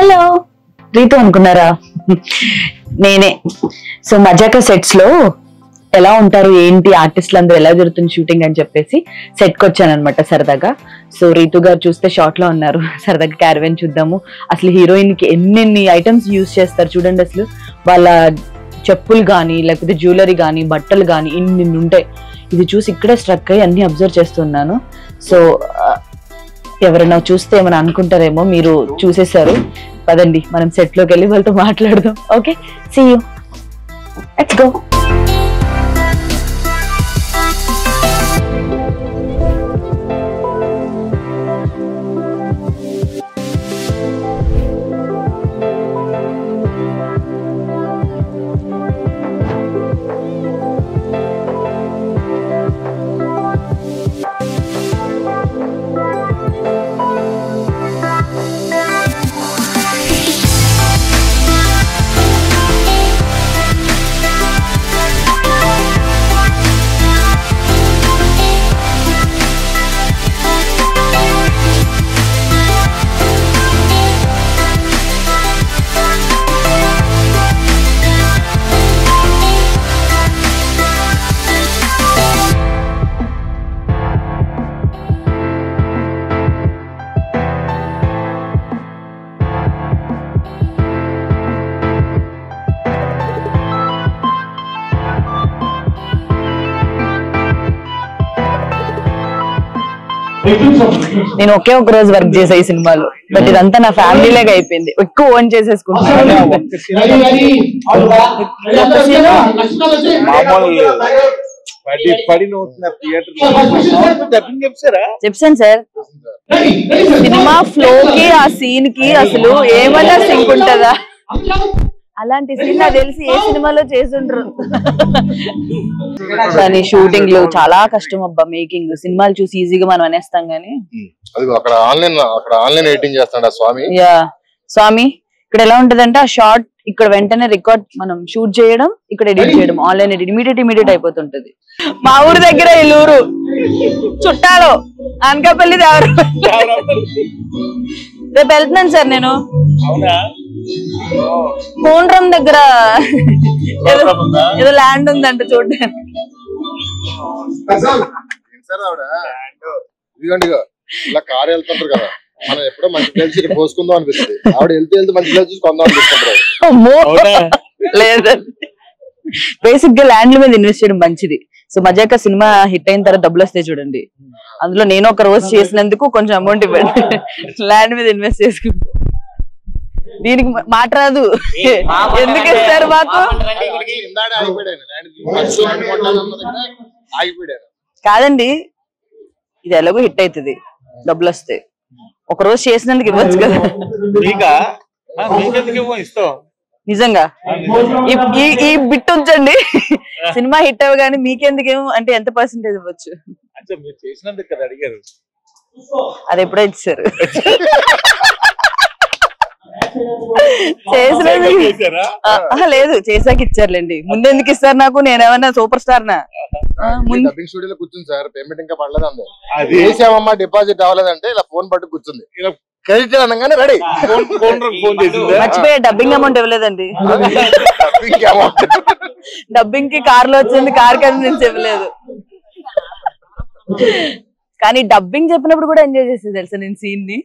Hello Ritu అనుకున్నారా? నేనే. So మజాకా sets లో ఎలా ఉంటారు ఏంటి ఆర్టిస్టులు అందరూ ఎలా జరుగుతుంది షూటింగ్ అని చెప్పేసి సెట్ కి వచ్చాను అనమాట సరదాగా. సో రీతు గారు చూస్తే షార్ట్ లో ఉన్నారు. సరదాగా క్యారవెన్ చూద్దాము, అసలు హీరోయిన్ కి ఎన్నెన్ని ఐటమ్స్ యూజ్ చేస్తారు చూడండి. అసలు వాళ్ళ చెప్పులు కానీ లేకపోతే జ్యువెలరీ కానీ బట్టలు కానీ ఇన్ని ఉంటాయి. ఇది చూసి ఇక్కడే స్ట్రక్ అయ్యి అన్ని అబ్జర్వ్ చేస్తున్నాను. సో ఎవరైనా చూస్తే ఏమైనా అనుకుంటారేమో, మీరు చూసేసారు. పదండి మనం సెట్ లోకి వెళ్ళి వాళ్ళతో మాట్లాడదాం. Okay, see you, let's go. నేను ఒకే ఒక రోజు వర్క్ చేసా ఈ సినిమాలో, బట్ ఇదంతా నా ఫ్యామిలీ లాగా అయిపోయింది. ఎక్కువ ఓన్ చేసేసుకుంటాను. చెప్పాను సార్, సినిమా ఫ్లో కి ఆ సీన్ కి అసలు ఏమన్నా సింక్ ఉంటుందా? అలాంటి సీన్ నాకు తెలిసి ఏ సినిమాలో చేసుండ్రు. కానీ షూటింగ్ లో చాలా కష్టం అబ్బా. మేకింగ్ సినిమాలు చూసి ఈజీగా మనం అనేస్తాం గానీ అక్కడ ఆన్లైన్ ఎడిటింగ్ చేస్తాడు స్వామి. యా స్వామి, ఇక్కడ ఎలా ఉంటదంటే ఆ షార్ట్ ఇక్కడ వెంటనే రికార్డ్ మనం షూట్ చేయడం, ఇక్కడ ఎడిట్ చేయడం, ఆన్లైన్ ఎడిట్ ఇమీడియట్ అయిపోతుంటది. మా ఊరు దగ్గర ఇల్లూరు చుట్టాలు అనకాపల్లి రేపు వెళ్తున్నాను సార్ నేను. కోనరం దగ్గర ఏదో ల్యాండ్ ఉందంట చూడడానికి. ఇలా కారు వెళ్తుంటారు కదా, మనం ఎప్పుడో మంచి ప్లేస్ పోసుకుందాం అనిపిస్తుంది. ఆవిడ వెళ్తే మంచి ప్లేస్ చూసి కొందాం అనిపిస్తుంటారు. లేదండి, బేసిక్ గా ల్యాండ్ల మీద ఇన్వెస్ట్ చేయడం మంచిది. సో మజాకా సినిమా హిట్ అయిన తర్వాత డబ్బులు వస్తాయి చూడండి, అందులో నేను ఒక రోజు చేసినందుకు కొంచెం అమౌంట్ ఇవ్వండి. ల్యాండ్ మీద ఇన్వెస్ట్ చేసుకుంటా. దీనికి మాట రాదు, ఎందుకు ఇస్తారు మాకు? కాదండి, ఇది ఎలాగో హిట్ అవుతుంది, డబ్బులు వస్తాయి. ఒక రోజు చేసినందుకు ఇవ్వచ్చు కదా. నిజంగా ఈ బిట్ ఉంచండి. సినిమా హిట్ అవ్వగానే మీకెందుకేమో అంటే ఎంత పర్సెంటేజ్ ఇవ్వచ్చు? అది ఎప్పుడో ఇచ్చారు. లేదు, చేసాక ఇచ్చారులేండి. ముందు ఎందుకు ఇస్తారు నాకు? నేనేమన్నా సూపర్ స్టార్ నా? స్టూడియోలో కూర్చుంది సార్, పేమెంట్ ఇంకా పడలేదండి. వేసామమ్మా డిపాజిట్ అవ్వలేదంటే ఇలా ఫోన్ పట్టు కూర్చుంది. క్రెడిట్ అనగానే రెడీ. మర్చిపోయా, డబ్బింగ్ అమౌంట్ ఇవ్వలేదండి. డబ్బింగ్ కి కార్ లో వచ్చింది, కార్ కన్వీన్స్ ఇవ్వలేదు. కానీ డబ్బింగ్ చెప్పినప్పుడు కూడా ఎంజాయ్ చేసేది తెలుసా నేను సీన్ ని.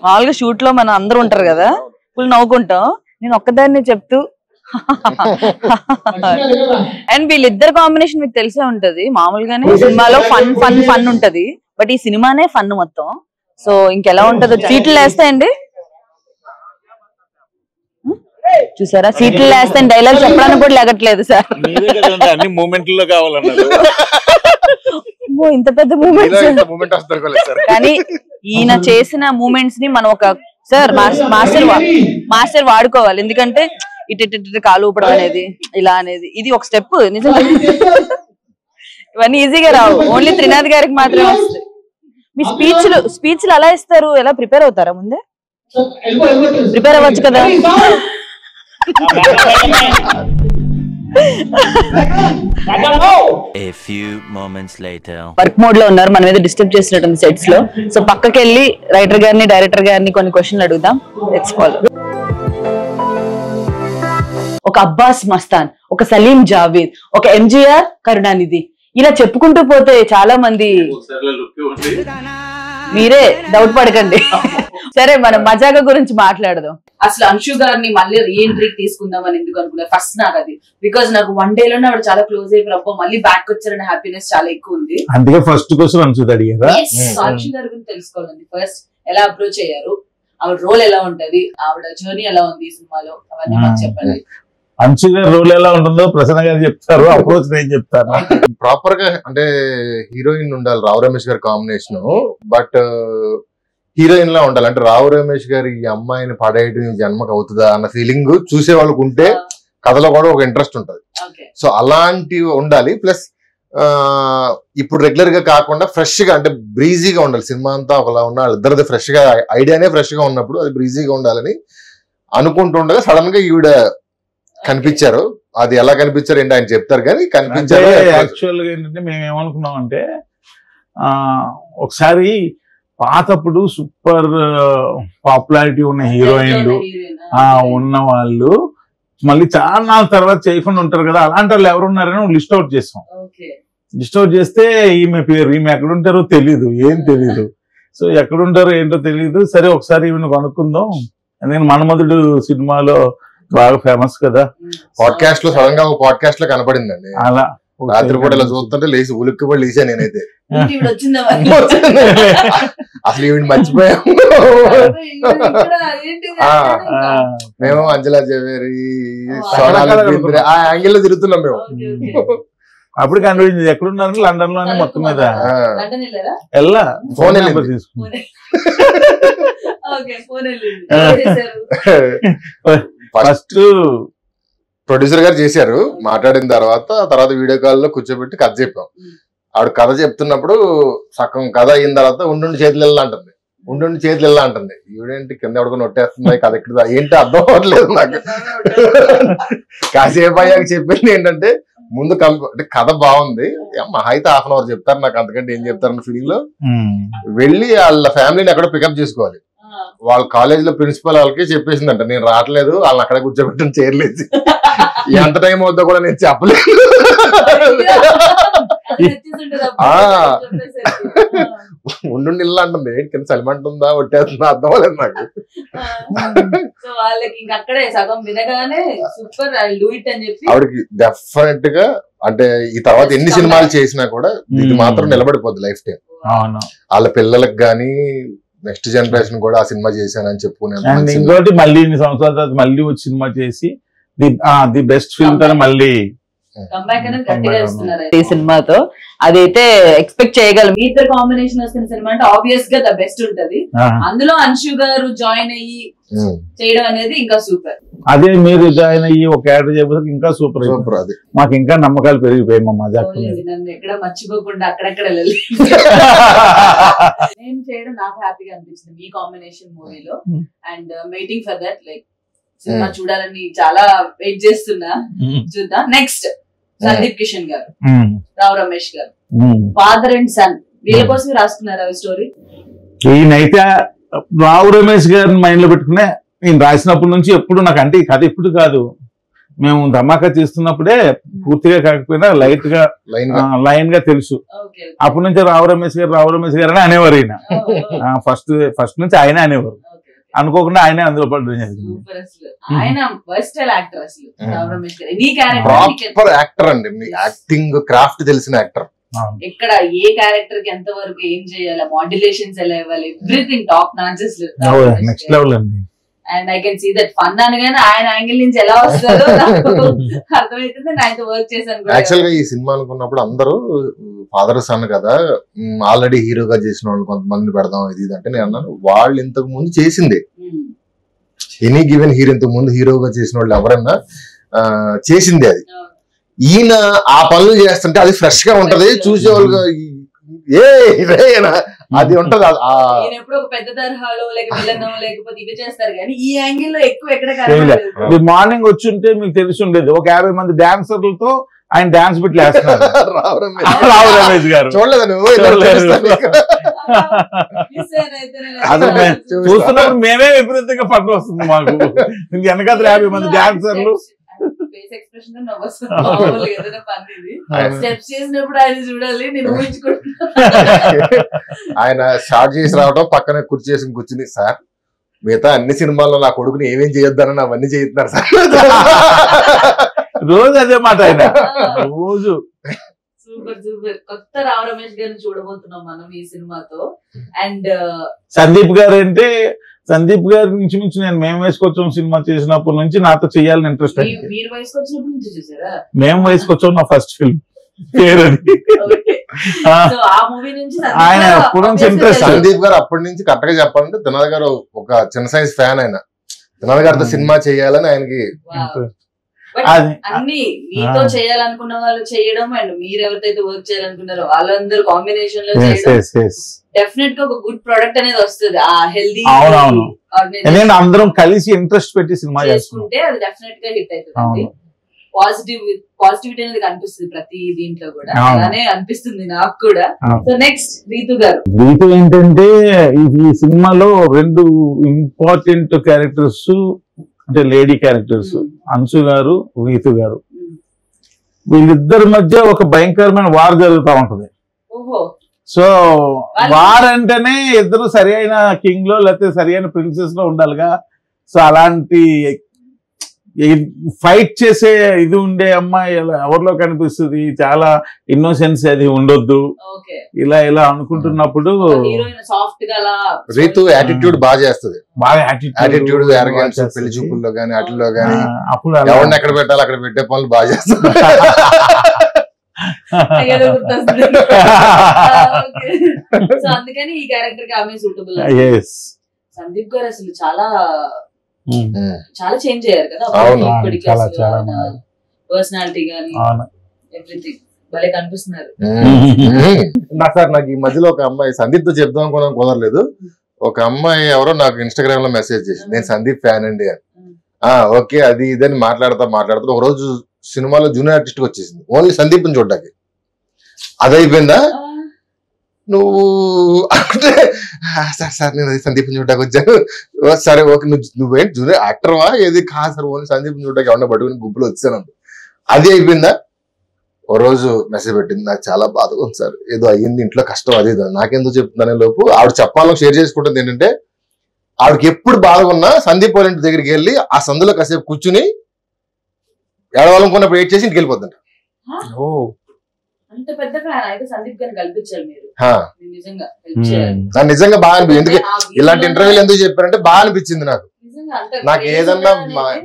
మామూలుగా షూట్ లో మనం అందరూ ఉంటారు కదా, ఫుల్ నవ్వుకుంటాం. నేను ఒక్కదాన్ని చెప్తూ అండ్ వీళ్ళిద్దరు కాంబినేషన్ మీకు తెలిసే ఉంటది. మామూలుగానే సినిమాలో ఫన్ ఉంటది, బట్ ఈ సినిమానే ఫన్ మొత్తం. సో ఇంకెలా ఉంటదో. సీట్లు వేస్తాయండి, చూసారా? సీట్లు వేస్తే డైలాగ్ చెప్పడానికి కూడా లేగట్లేదు సార్. ఇంత పెద్ద మూమెంట్స్. కానీ ఈయన చేసిన మూమెంట్స్ ని మనం ఒక మాస్టర్ వాడుకోవాలి. ఎందుకంటే ఇటు కాలు ఊపడం అనేది, ఇలా అనేది, ఇది ఒక స్టెప్. నిజంగా ఇవన్నీ ఈజీగా రావు, ఓన్లీ త్రినాథ్ గారికి మాత్రమే వస్తాయి. మీ స్పీచ్లు అలా ఇస్తారు? ఎలా ప్రిపేర్ అవుతారా? ముందే ప్రిపేర్ అవ్వచ్చు కదా. A few moments later. Work mode లో ఉన్నారు, మనం ఏదో డిస్టర్బ్ చేసినట్టుంది సెట్స్ లో. సో పక్కకి వెళ్ళి రైటర్ గారిని డైరెక్టర్ గారిని కొన్ని క్వశ్చన్లు అడుగుదాం. Let's follow. ఒక అబ్బాస్ మస్తాన్, ఒక సలీం జావేద్, ఒక ఎంజీఆర్ కరుణానిధి, ఇలా చెప్పుకుంటూ పోతే చాలా మంది. మీరే డౌట్ పడకండి. సరే మనం మజాగా గురించి మాట్లాడదాం. అసలు అంశు గారిని మళ్ళీ రీఎంట్రీ తీసుకుందాం అని ఎందుకు అనుకున్నారు? ఫస్ట్ నాకు అది బికాజ్ నాకు వన్ డే లోనే ఆవిడ చాలా క్లోజ్ అయిపోయి మళ్ళీ బ్యాక్ వచ్చారనే హ్యాపీనెస్ చాలా ఎక్కువ ఉంది. అందుకే ఫస్ట్ క్వశ్చన్ అంశు అడిగారా? అంశు గారి గురించి తెలుసుకోవాలండి. ఫస్ట్ ఎలా అప్రోచ్ అయ్యారు, ఆవిడ రోల్ ఎలా ఉంటది, ఆవిడ జర్నీ ఎలా ఉంది ఈ సినిమాలో, అవన్నీ మాకు చెప్పండి. అంశు గారి రోల్ ఎలా ఉంటుందో ప్రసన్న గారు చెప్తారు, అప్రోచ్ నేను చెప్తాను. ప్రాపర్ గా అంటే హీరోయిన్ ఉండాలి రావు రమేష్ గారి కాంబినేషన్, బట్ హీరోయిన్ లా ఉండాలి. అంటే రావు రమేష్ గారి ఈ అమ్మాయిని పడేయడం జన్మకు అవుతుందా అన్న ఫీలింగ్ చూసే వాళ్ళకు ఉంటే కథలో కూడా ఒక ఇంట్రెస్ట్ ఉంటది. సో అలాంటివి ఉండాలి. ప్లస్ ఇప్పుడు రెగ్యులర్ గా కాకుండా ఫ్రెష్ గా అంటే బ్రీజీగా ఉండాలి. సినిమా అంతా ఒకలా ఉన్న వాళ్ళిద్దరిది ఫ్రెష్ గా ఐడియానే ఫ్రెష్ గా ఉన్నప్పుడు అది బ్రీజీగా ఉండాలని అనుకుంటుండగా సడన్ గా ఈవిడ కనిపించారు. అది ఎలా కనిపించారు ఏంటి ఆయన చెప్తారు కానీ కనిపించారు. యాక్చువల్ గా ఏంటంటే మేము ఏమనుకున్నాం అంటే ఒకసారి పాతప్పుడు సూపర్ పాపులారిటీ ఉన్న హీరోయిన్లు ఉన్న వాళ్ళు మళ్ళీ చాలా నాలుగు తర్వాత చేయకుండా ఉంటారు కదా, అలాంటి వాళ్ళు ఎవరున్నారని లిస్ట్ అవుట్ చేస్తాం. లిస్ట్ అవుట్ చేస్తే ఈమె పేరు, ఈమె ఎక్కడుంటారో తెలీదు, ఏం తెలీదు. సో ఎక్కడుంటారో ఏంటో తెలీదు. సరే ఒకసారి ఈమెను కనుక్కుందాం. నేను మన్మధుడు సినిమాలో బాగా ఫేమస్ కదా, పాడ్కాస్ట్ లో సడన్ గా ఒక పాడ్కాస్ట్ లో కనపడిందండి. అలా రాత్రి పూట ఇలా చూస్తుంటే లేచి ఉలిక్కిపడి లేచా నేనైతే. అసలు ఈవిడ మర్చిపోయాం. మేము అంజలా జవేరి, సోనాలి బింద్రే ఆ యాంగిల్ లో తిరుగుతున్నాం మేము. అప్పుడు కనిపించింది ఎక్కడున్నారు, లండన్ లోనే మొత్తం మీద వెళ్ళా ఫోన్ తీసుకున్నా. ఫస్ట్ ప్రొడ్యూసర్ గారు చేశారు. మాట్లాడిన తర్వాత వీడియో కాల్ లో కూర్చోబెట్టి కథ చెప్పాం. ఆవిడ కథ చెప్తున్నప్పుడు సగం కథ అయిన తర్వాత ఉండుండి చేతులు వెళ్ళా అంటుంది, ఉండుండి చేతులు వెళ్ళా అంటుంది. ఈవిడేంటి కింద ఎవడుకొని నొట్టేస్తుంది, కథ ఎక్కడ ఏంటి అర్థం అవ్వట్లేదు నాకు. కాసేపు అయ్యాక చెప్పింది ఏంటంటే ముందు అంటే కథ బాగుంది, మహా అయితే హాఫ్ అన్ అవర్ చెప్తారు, నాకు అంతకంటే ఏం చెప్తారన్న ఫీలింగ్ లో వెళ్ళి వాళ్ళ ఫ్యామిలీని ఎక్కడో పికప్ చేసుకోవాలి. వాళ్ళ కాలేజ్ లో ప్రిన్సిపల్ వాళ్ళకి చెప్పేసిందంట నేను రావట్లేదు, వాళ్ళని అక్కడ కూర్చోబెట్టని చేరలేదు. ఎంత టైం అవుతుందో కూడా నేను చెప్పలేదు. ఉండుండి ఇల్లు అంటుంది, కింద చలిమంటుందా ఒట్టేస్తుందా అర్థం అవ్వలేదు నాకు. ఆవిడకి డెఫినెట్ గా అంటే ఈ తర్వాత ఎన్ని సినిమాలు చేసినా కూడా ఇది మాత్రం నిలబడిపోద్ది లైఫ్ టైం. వాళ్ళ పిల్లలకు గానీ నెక్స్ట్ జనరేషన్ కూడా ఆ సినిమా చేశానని చెప్పుకునే. ఇంకోటి మళ్ళీ ఇన్ని సంవత్సరాల తర్వాత మళ్ళీ వచ్చి సినిమా చేసి ది బెస్ట్ ఫిల్మ్ తన మళ్ళీ ఈ సినిమాతో అదైతే ఎక్స్పెక్ట్ చేయగలం. మీ ఇద్దరు కాంబినేషన్ వస్తున్న సినిమా అంటే ఆబ్వియస్ గా ద బెస్ట్ ఉంటది. అందులో అంశు గారు జాయిన్ అయ్యి చేయడం అనేది ఇంకా సూపర్. అదే మీరు జాయిన్ అయ్యి ఒక క్యారెక్టర్ చేయబోతే ఇంకా సూపర్. అది మాకు ఇంకా నమ్మకాలు పెరిగిపోయాయి. మా మజాక్ నన్ను ఎక్కడ మర్చిపోకుండా అక్కడెక్కడ నేను చేయడం నాకు హ్యాపీగా అనిపించింది మీ కాంబినేషన్ మూవీలో. And waiting for that like cinema చూడాలని చాలా వెయిట్ చేస్తున్నా. చూద్దాం. నెక్స్ట్ సందీప్ కిషన్ గారు, రావు రమేష్ గారు, ఫాదర్ అండ్ సన్, వీళ్ళ కోసం రాసుకున్నారు అవి స్టోరీ. ఈయనైతే రావు రమేష్ గారిని మైండ్ లో పెట్టుకునే నేను రాసినప్పటి నుంచి ఎప్పుడు నాకు అంటే ఈ కథ ఇప్పుడు కాదు, మేము ధమాకా తీస్తున్నప్పుడే పూర్తిగా కాకపోయినా లైట్ గా లైన్ గా తెలుసు. అప్పటి నుంచి రావు రమేష్ గారు అని అనేవారు. ఈయన ఫస్ట్ నుంచి ఆయన అనేవారు, అనుకోకుండా ఆయనే అందులో పడ్డం జరిగింది. ప్రాపర్ యాక్టర్ అండి, మీ యాక్టింగ్ క్రాఫ్ట్ తెలిసిన యాక్టర్. ఇక్కడ ఏ క్యారెక్టర్ కి ఎంత వరకు ఏం చేయాలి, మాడ్యులేషన్స్ ఎలా ఇవ్వాలి, everything top notches next level అండి. And I can see that fun అనగానే ఆయన యాంగిల్ నుంచి ఎలా వస్తుందో అర్థమవుతుంది. ఆయనతో వర్క్ చేశాను. యాక్చువల్ గా ఈ సినిమా అనుకున్నప్పుడు అందరూ ఫాదర్ సన్ కదా, ఆల్రెడీ హీరోగా చేసిన వాళ్ళు కొంతమంది పెడదాం ఇది అంటే నేను అన్నాను వాళ్ళు ఇంతకు ముందు చేసింది. ఎనీ గివెన్ హీరో ఇంతకు ముందు హీరోగా చేసిన వాళ్ళు ఎవరన్నా చేసింది. అది ఈయన ఆ పనులు చేస్తుంటే అది ఫ్రెష్ గా ఉంటది, చూసేవాళ్ళుగా అది ఉంటది. పెద్ద తరహాలో లేకపోతే ఇవి చేస్తారు కానీ ఈ యాంగిల్ లో ఎక్కువ ఎక్కడ మార్నింగ్ వచ్చి ఉంటే మీకు తెలిసి ఉండేది ఒక 50 మంది డాన్సర్లతో ఆయన డాన్స్ బిట్లు వేస్తున్నారు. రావు రమేష్ గారు చూస్తున్నప్పుడు మేమే విపరీతంగా పట్టు వస్తుంది మాకు. వెనకాల 50 మంది డాన్సర్లు ఫేస్ ఎక్స్ప్రెషన్ నవ్వొస్తుంది ఏదైనా పని ఇది స్టెప్స్ చేసినప్పుడు ఆయన చూడాలి నేను ఊహించుకుంటున్నాను. ఆయన స్టార్ట్ చేసి రావడం పక్కన కుర్చీ వేసి కూర్చుని సార్ మిగతా అన్ని సినిమాల్లో నా కొడుకుని ఏమేం చేయొద్దని అవన్నీ చేస్తున్నారు సార్. రోజు అదే మాట ఆయన రోజు. Super super. కొత్త రావు రమేష్ గారిని చూడబోతున్నాం మనం ఈ సినిమాతో. అండ్ సందీప్ గారు అంటే సందీప్ గారి నుంచి మించి నేను మేము వేసుకొచ్చాం సినిమా చేసినప్పటి నుంచి నాతో చేయాలని ఇంట్రెస్ట్ అయింది. మీరు వయసుకు వచ్చినప్పటి నుంచి చూసారా? మేము వేసుకొచ్చాం నా ఫస్ట్ ఫిల్మ్ పేరు అది. సో ఆ మూవీ నుంచి ఆయన ఎప్పటి నుంచి ఇంట్రెస్ట్. సందీప్ గారు అప్పటి నుంచి కరెక్ట్ గా చెప్పాలంటే దినాల్ గారు ఒక చిన్న సైజ్ ఫ్యాన్. ఆయన దినాల్ గారితో సినిమా చేయాలని ఆయనకి అన్ని మీతో చేయాలనుకున్న వాళ్ళు చేయడం అండ్ మీరు ఎవరితో వర్క్ చేయాలనుకున్నారో వాళ్ళందరూ కాంబినేషన్ లో చేయడం డెఫినెట్ గా ఒక గుడ్ ప్రొడక్ట్ అనేది వస్తుంది. ఆ హెల్దీ అందరం కలిసి ఇంట్రెస్ట్ పెట్టి సినిమా చేసుకుంటే అది డెఫినెట్ గా హిట్ అవుతుంది. పాజిటివిటీ అనేది కనిపిస్తుంది ప్రతి దీంట్లో కూడా. అలానే అనిపిస్తుంది నాకు కూడా. సో నెక్స్ట్ రీతు గారు. రీతు ఏంటంటే ఈ సినిమాలో 2 ఇంపార్టెంట్ క్యారెక్టర్స్ అంటే లేడీ క్యారెక్టర్స్ అంశు గారు రీతు గారు. వీళ్ళిద్దరి మధ్య ఒక భయంకరమైన వార్ జరుగుతూ ఉంటది. సో వార్ అంటేనే ఇద్దరు సరి అయిన కింగ్ లో లేకపోతే సరి అయిన ప్రిన్సెస్ లో ఉండాలిగా. సో అలాంటి ఫైట్ చేసే ఇది ఉండే అమ్మాయి ఎవరిలో కనిపిస్తుంది. చాలా ఇన్నోసెన్స్ అది ఉండొద్దు ఇలా ఇలా అనుకుంటున్నప్పుడు రీతు యాటిట్యూడ్ బాగా చేస్తుంది. బాగా యాటిట్యూడ్ అరగెన్స్ పెళ్లి చూపుల్లో గానీ వాటిల్లో గానీ అప్పుడు ఎవరిని ఎక్కడ పెట్టాలి అక్కడ పెట్టే పనులు బాగా చేస్తుంది. అందుకని ఈ క్యారెక్టర్ కి ఆమె సూటబుల్. సందీప్ గారు అసలు చాలా చేంజ్ అయ్యారు కదా పర్సనాలిటీ గానీ ఎవ్రీథింగ్ భలే కనిపిస్తున్నారు. నాకు ఈ మధ్యలో ఒక అమ్మాయి సందీప్ తో చెప్దాం అనుకున్నాం కుదరలేదు. ఒక అమ్మాయి ఎవరో నాకు ఇన్స్టాగ్రామ్ లో మెసేజ్ చేసింది నేను సందీప్ ఫ్యాన్ అండి అని. ఓకే అది ఇదని మాట్లాడుతా ఒక రోజు సినిమాలో జూనియర్ ఆర్టిస్ట్ వచ్చేసింది ఓన్లీ సందీప్ ని చూడడానికి. అదైపోయిందా నువ్వు అంటే సార్ నేను సందీప్ చూడడానికి వచ్చాను. సరే ఓకే నువ్వేంటి జూనియర్ యాక్టర్వా ఏది కాదు సార్ ఓన్లీ సందీప్ చూడడానికి ఎవరన్నా పట్టుకుని గుంపులో వచ్చాను. అది అయిపోయిందా. ఓ రోజు మెసేజ్ పెట్టింది నాకు చాలా బాధగా ఉంది సార్ ఏదో అయ్యింది ఇంట్లో కష్టం అది నాకెందుకు చెప్తుందనే లోపు ఆవిడ చెప్పాలని షేర్ చేసుకుంటుంది ఏంటంటే ఆవిడకి ఎప్పుడు బాధగా ఉన్నా సందీప్ వాళ్ళ ఇంటి దగ్గరికి వెళ్ళి ఆ సందులో కాసేపు కూర్చుని ఏడవాలనుకున్నప్పుడు వెయిట్ చేసి ఇంటికి వెళ్ళిపోతుంట. అంత పెద్ద ఫ్యాన్ అయితే సందీప్ గారిని కల్పించారు మీరు. నిజంగా బాగా అనిపించింది. ఎందుకు ఇలాంటి ఇంటర్వ్యూలు ఎందుకు చెప్పారంటే బాగా అనిపించింది నాకు ఏదన్నా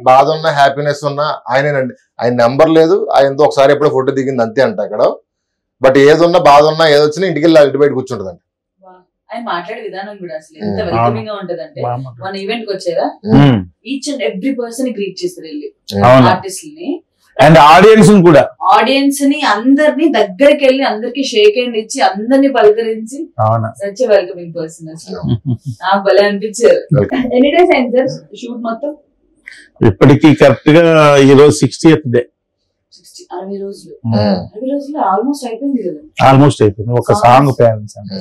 బాధ ఉన్నా హ్యాపీనెస్ ఉన్నా ఆయనేనండి. ఆయన నెంబర్ లేదు ఆయనతో ఒకసారి ఎప్పుడో ఫోటో దిగింది అంతే అంట అక్కడ. బట్ ఏదున్నా బాధ ఉన్నా ఏదొచ్చినా ఇంటికి వెళ్ళి ఇంటి బయటకు కూర్చుంటదండి. ఆయన మాట్లాడే విధానం కూడా అసలు ఎంత వెల్కమింగ్ గా ఉంటదంటే మన ఈవెంట్ కి వచ్చారా each and every person greet చేస్తారు వెళ్ళి ఆర్టిస్ట్ ని అండ్ ఆడియన్స్ ని అందరినీ దగ్గరికి వెళ్ళి అందరికి షేక్ హ్యాండ్ ఇచ్చి అందరినీ పలకరించి సచ్ వెల్కమింగ్ పర్సన్ అసలు నాకు భలే అనిపించారు. ఎన్ని డేస్ అయింది సార్ షూట్ మొత్తం? ఇప్పటికి కరెక్ట్ గా ఈ రోజు 60th డే. 60 రోజులు 60 రోజులు ఆల్మోస్ట్ అయిపోయింది కదా. ఆల్మోస్ట్ అయిపోయింది. ఒక సాంగ్ పేరెంట్స్ అంటే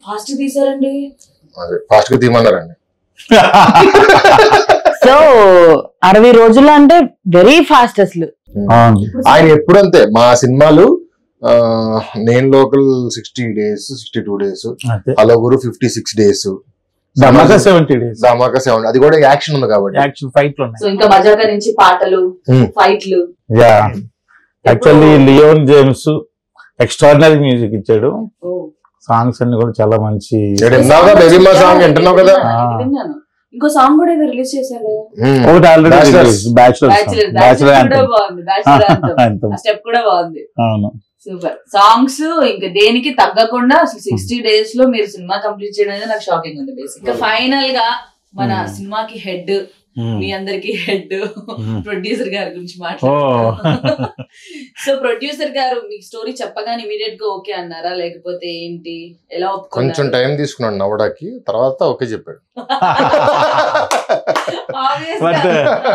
ఫాస్ట్ తీసారండి. ఫాస్ట్ గా తీయమన్నారండి. సో 60 రోజులు అంటే వెరీ ఫాస్ట్ అసలు. ఆయన ఎప్పుడంతే మా సినిమాలు నేను లోకల్ 60 days 62 days అలగురు 56 days ధమాకా 70 days ధమాకా 70 అది కూడా యాక్షన్ ఉంది కాబట్టి యాక్షన్ ఫైట్ లో సో ఇంకా మజాకా నుంచి పాటలు ఫైట్లు. Yeah actually Leon James extraordinary music ఇచ్చాడు. సాంగ్స్ అన్ని కూడా చాలా మంచి. వింటున్నావు కదా ఇంకో సాంగ్ కూడా ఏదో రిలీజ్ చేశారు ఒకటి ఆల్రెడీ బ్యాచులర్ స్టెప్ కూడా బాగుంది. సూపర్ సాంగ్స్ ఇంకా దేనికి తగ్గకుండా అసలు 60 days లో మీరు సినిమా కంప్లీట్ చేయడం అనేది నాకు షాకింగ్ ఉంది. బేసిక్ గా ఫైనల్ గా మన సినిమాకి హెడ్ మీ అందరికి హెడ్ ప్రొడ్యూసర్ గారి గురించి మాట్లాడుతున్నారు. సో ప్రొడ్యూసర్ గారు మీకు స్టోరీ చెప్పగానే ఇమీడియట్ గా ఓకే అన్నారా లేకపోతే ఏంటి ఎలా ఒప్పుకున్నారు? కొంచెం టైం తీసుకున్నాడు నవ్వడానికి తర్వాత ఓకే చెప్పాడు.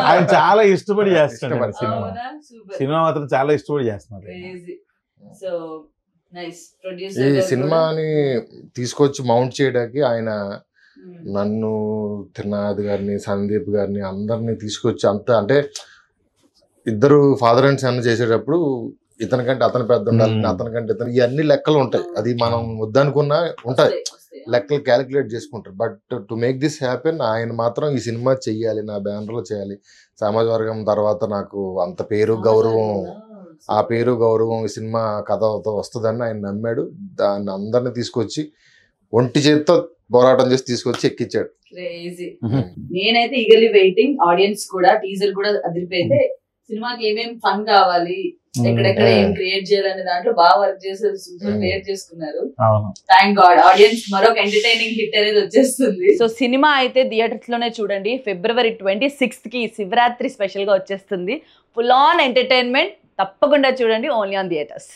ఆయన చాలా ఇష్టపడి చేస్తున్నాడు సినిమా మాత్రం చాలా ఇష్టపడి చేస్తున్నారు. So nice. ఈ సినిమాని తీసుకొచ్చి మౌంట్ చేయడానికి ఆయన నన్ను త్రినాథ్ గారిని సందీప్ గారిని అందరినీ తీసుకొచ్చి అంత అంటే ఇద్దరు ఫాదర్ అండ్ సన్ చేసేటప్పుడు ఇతనికంటే అతను పెద్ద ఉండాలి, అతనికంటే ఇతను, ఇవన్నీ లెక్కలు ఉంటాయి. అది మనం వద్దనుకున్నా ఉంటాయి, లెక్కలు క్యాలిక్యులేట్ చేసుకుంటారు. But to make this happen ఆయన మాత్రం ఈ సినిమా చెయ్యాలి, నా బ్యానర్లో చేయాలి, సమాజ వర్గం తర్వాత నాకు అంత పేరు గౌరవం, ఆ పేరు గౌరవం ఈ సినిమా కథతో వస్తుందని ఆయన నమ్మాడు. దాన్ని అందరిని తీసుకొచ్చి ఒంటి చేతితో పోరాటం చేసి తీసుకొచ్చి ఎక్కించాడు. నేనైతే ఈగర్లీ వెయిటింగ్, ఆడియన్స్ కూడా. టీజర్ కూడా అదిరిపోయితే సినిమాకి ఏమేం ఫన్ కావాలి, ఎక్కడెక్కడ ఏం క్రియేట్ చేయాలనే దాంట్లో బాగా వర్క్ చేసి క్రియేట్ చేసుకున్నారు. థ్యాంక్ గాడ్ ఆడియన్స్ మరొక ఎంటర్టైనింగ్ హిట్ అనేది వచ్చేస్తుంది. సో సినిమా అయితే థియేటర్స్ లోనే చూడండి. February 26th కి శివరాత్రి స్పెషల్ గా వచ్చేస్తుంది. ఫుల్ ఆన్ ఎంటర్టైన్మెంట్ తప్పకుండా చూడండి, ఓన్లీ ఆన్ థియేటర్స్.